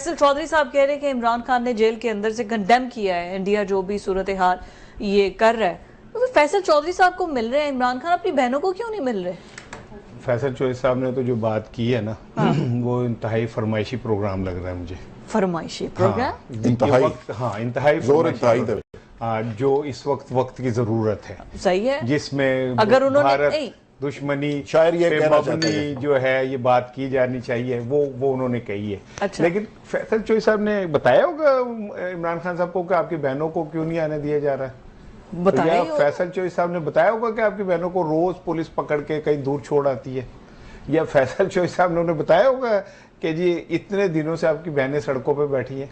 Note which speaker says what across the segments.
Speaker 1: فیصل چودھری صاحب کہہ رہے ہیں کہ عمران خان نے جیل کے اندر سے کنڈیم کیا ہے انڈیا جو بھی صورتحال یہ کر رہا ہے، تو فیصل چودھری صاحب کو مل رہے ہیں، عمران خان اپنی بہنوں کو کیوں نہیں مل رہے؟
Speaker 2: فیصل چودھری صاحب نے تو جو بات کی ہے نا وہ انتہائی فرمائشی پروگرام لگ رہا ہے مجھے.
Speaker 1: فرمائشی پروگرام؟
Speaker 2: انتہائی فرمائشی، جو اس وقت کی ضرورت ہے.
Speaker 1: صحیح ہے.
Speaker 2: جس میں
Speaker 1: اگر انہوں
Speaker 2: بھارت
Speaker 1: نے
Speaker 2: دشمنی
Speaker 3: شاعر یہ کہنا چاہتے
Speaker 2: مبنی
Speaker 3: ہیں
Speaker 2: جو ہے یہ بات کی جانی چاہیے، وہ انہوں نے کہی ہے.
Speaker 1: اچھا.
Speaker 2: لیکن فیصل چودھری صاحب نے بتایا ہوگا عمران خان صاحب کو کہ آپ کی بہنوں کو کیوں نہیں آنے دیا جا رہا ہے؟
Speaker 1: بتایا
Speaker 2: فیصل چودھری صاحب نے بتایا ہوگا کہ آپ کی بہنوں کو روز پولیس پکڑ کے کہیں دور چھوڑ آتی ہے؟ یا فیصل چودھری صاحب نے انہیں بتایا ہوگا کہ جی اتنے دنوں سے آپ کی بہنیں سڑکوں پہ بیٹھی ہیں؟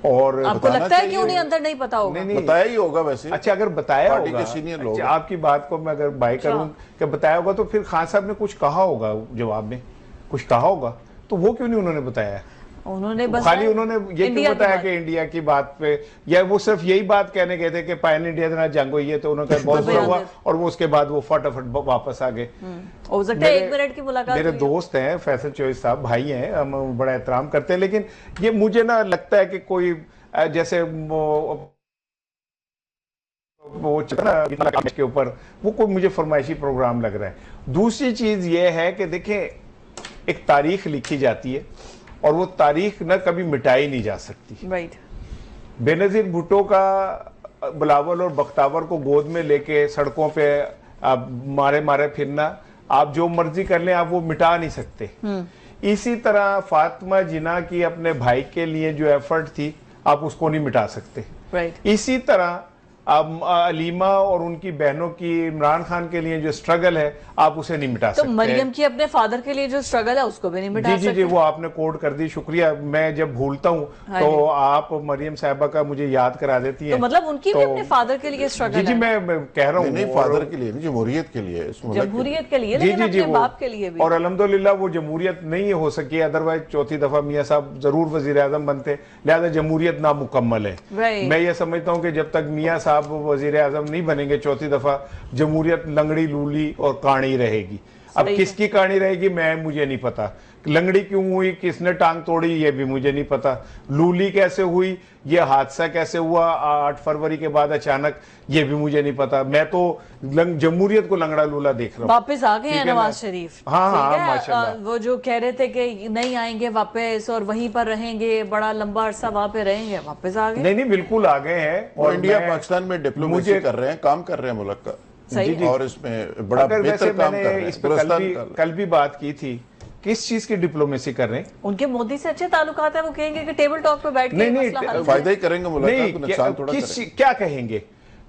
Speaker 2: اور
Speaker 1: آپ کو لگتا ہے کہ انہیں اندر نہیں پتا ہوگا؟
Speaker 3: بتایا ہی ہوگا ویسے.
Speaker 2: اچھا اگر بتایا ہوگا، آپ کی بات کو میں اگر بائی کروں کہ بتایا ہوگا تو پھر خان صاحب نے کچھ کہا ہوگا، جواب میں کچھ کہا ہوگا، تو وہ کیوں نہیں انہوں نے بتایا؟ خالی انہوں نے یہ کیوں بتایا کہ انڈیا کی بات پہ، یا وہ صرف یہی بات کہنے گئے تھے کہ پین انڈیا سے جنگ ہوئی ہے تو انہوں نے کہا بہت برا ہوا، اور وہ اس کے بعد وہ فٹافٹ واپس آ گئے. میرے دوست ہیں فیصل چودھری صاحب، بھائی ہیں، ہم بڑا احترام کرتے ہیں، لیکن یہ مجھے نہ لگتا ہے کہ کوئی جیسے وہ کے اوپر وہ کوئی مجھے فرمائشی پروگرام لگ رہا ہے. دوسری چیز یہ ہے کہ دیکھیں ایک تاریخ لکھی جاتی ہے اور وہ تاریخ نہ کبھی مٹائی نہیں جا سکتی. بے نظیر بھٹو کا بلاول اور بختاور کو گود میں لے کے سڑکوں پہ مارے پھرنا، آپ جو مرضی کر لیں آپ وہ مٹا نہیں سکتے. اسی طرح فاطمہ جناح کی اپنے بھائی کے لیے جو ایفرٹ تھی آپ اس کو نہیں مٹا سکتے. اسی طرح علیمہ اور ان کی بہنوں کی عمران خان کے لیے جو سٹرگل ہے آپ اسے نہیں مٹا سکتے.
Speaker 1: تو مریم کی اپنے فادر کے لیے جو سٹرگل ہے اس کو بھی نہیں مٹا سکتے.
Speaker 2: جی وہ آپ نے کوڈ کر دی، شکریہ. میں جب بھولتا ہوں تو آپ مریم صاحبہ کا مجھے یاد کرا دیتی ہیں.
Speaker 1: تو مطلب ان کی بھی اپنے فادر کے لیے سٹرگل ہے.
Speaker 2: جی میں کہہ رہا ہوں
Speaker 3: نہیں فادر کے لیے نہیں، جمہوریت کے لیے،
Speaker 1: جمہوریت کے لیے، لیکن اپنے باپ کے لیے بھی.
Speaker 2: اور الحمدللہ وہ جمہوریت نہیں ہو سکی، ادروائز چوتھی دفعہ میاں صاحب ضرور وزیر اعظم بنتے، لہذا جمہوریت نامکمل ہے. میں یہ سمجھتا ہوں کہ جب تک میاں صاحب وزیر اعظم نہیں بنیں گے چوتھی دفعہ، جمہوریت لنگڑی لولی اور کاڑی رہے گی. اب کس کی کہانی رہے گی مجھے نہیں پتا. لنگڑی کیوں ہوئی، کس نے ٹانگ توڑی، یہ بھی مجھے نہیں پتا. لولی کیسے ہوئی، یہ حادثہ کیسے ہوا 8 فروری کے بعد اچانک، یہ بھی مجھے نہیں پتا. میں تو جمہوریت کو لنگڑا لولا دیکھ رہا ہوں.
Speaker 1: واپس آ گئے ہیں نواز شریف.
Speaker 2: ہاں ماشاءاللہ.
Speaker 1: وہ جو کہہ رہے تھے کہ نہیں آئیں گے واپس اور وہیں پر رہیں گے، بڑا لمبا عرصہ وہاں پہ رہیں گے، واپس آ گئے.
Speaker 2: نہیں بالکل آ گئے ہیں.
Speaker 3: اور انڈیا پاکستان میں ڈپلومیسی کر رہے ہیں، کام کر رہے ہیں ملک کا، اور اس میں بڑا بہتر کام کر رہے ہیں.
Speaker 2: اس پہ کل بھی بات کی تھی، کس چیز کی ڈپلومیسی کر رہے ہیں؟
Speaker 1: ان کے مودی سے اچھے تعلقات ہیں، وہ کہیں گے کہ ٹیبل ٹاک پہ بیٹھ کے مسئلہ حل کریں.
Speaker 3: فائدہ ہی کریں گے ملک کا، نقصان تھوڑا کریں.
Speaker 2: کیا کہیں گے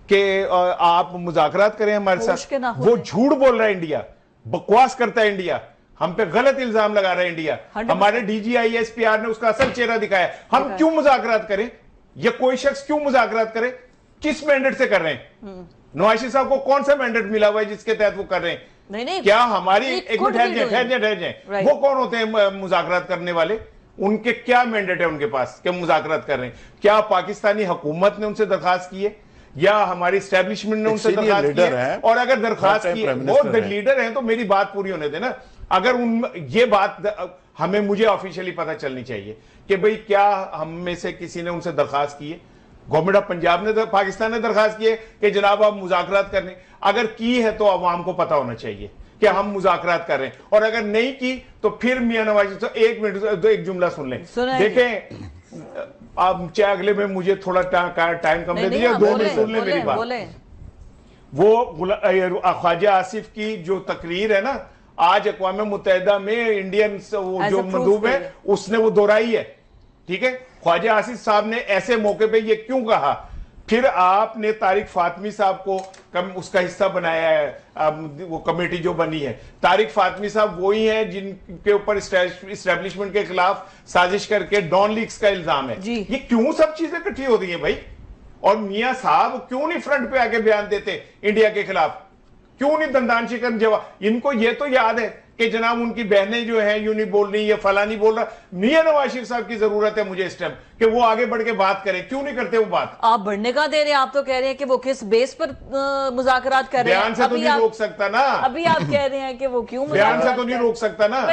Speaker 2: کہ آپ مذاکرات کریں ہمارے ساتھ؟ وہ جھوٹ بول رہا ہے انڈیا، بکواس کرتا ہے انڈیا، ہم پہ غلط الزام لگا رہا ہے انڈیا. ہمارے D G I S P R نے اس کا اصل چہرہ دکھایا. ہم کیوں مذاکرات کریں؟ یا کوئی شخص کیوں مذاکرات کرے؟ کس مینڈیٹ سے کر رہے ہیں؟ نواز شریف صاحب کو کون سا مینڈیٹ ملا ہوا ہے جس کے تحت وہ کر رہے ہیں؟ کیا ہماری ایک منٹ ٹھہر جائیں، وہ کون ہوتے ہیں مذاکرات کرنے والے؟ ان کے کیا مینڈیٹ ہے ان کے پاس کہ مذاکرات کر رہے ہیں؟ کیا پاکستانی حکومت نے ان سے درخواست کی ہے یا ہماری اسٹیبلشمنٹ نے ان سے درخواست کی ہے؟ اور اگر درخواست کی ہے، وہ لیڈر ہیں، تو میری بات پوری ہونے دیں نا. اگر یہ بات مجھے آفیشلی پتہ چلنی چاہیے کہ بھئی کیا ہم میں سے کسی نے ان سے درخواست کی ہے؟ گورنمنٹ آف پنجاب نے پاکستان نے درخواست کی ہے کہ جناب آپ مذاکرات کرنے؟ اگر کی ہے تو عوام کو پتہ ہونا چاہیے کہ ہم مذاکرات کر رہے ہیں. اور اگر نہیں کی تو پھر میاں نواز شریف ایک منٹ ایک جملہ سن لیں. دیکھیں آپ چاہے اگلے میں مجھے تھوڑا ٹائم کم دے دیجیے، 2 منٹ سن لیں میری بات. وہ خواجہ آصف کی جو تقریر ہے نا آج اقوام متحدہ میں انڈین جو مندوب ہے اس نے وہ دہرائی ہے. ٹھیک ہے، خواجہ آصف صاحب نے ایسے موقع پہ یہ کیوں کہا؟ پھر آپ نے طارق فاطمی صاحب کو اس کا حصہ بنایا ہے، وہ کمیٹی جو بنی ہے. طارق فاطمی صاحب وہی ہیں جن کے اوپر اسٹیبلشمنٹ کے خلاف سازش کر کے ڈان لیکس کا الزام ہے. یہ کیوں سب چیزیں اکٹھی ہو رہی ہیں بھائی؟ اور میاں صاحب کیوں نہیں فرنٹ پہ آگے بیان دیتے انڈیا کے خلاف؟ کیوں نہیں دندان شکن جواب؟ ان کو یہ تو یاد ہے کہ جناب ان کی بہنیں جو ہیں یوں نہیں بول رہی، یہ فلاں نہیں بول رہا. میاں نواز شریف صاحب کی ضرورت ہے مجھے اس ٹائم کہ وہ آگے بڑھ کے بات کریں. کیوں نہیں کرتے وہ بات؟
Speaker 1: آپ بڑھنے کا دے رہے ہیں، آپ تو کہہ رہے ہیں کہ وہ کس بیس پر مذاکرات کر رہے ہیں.
Speaker 2: بیان سے تو نہیں روک سکتا نا.
Speaker 1: ابھی آپ کہہ رہے ہیں کہ وہ کیوں
Speaker 2: بیان سے تو نہیں روک سکتا نا.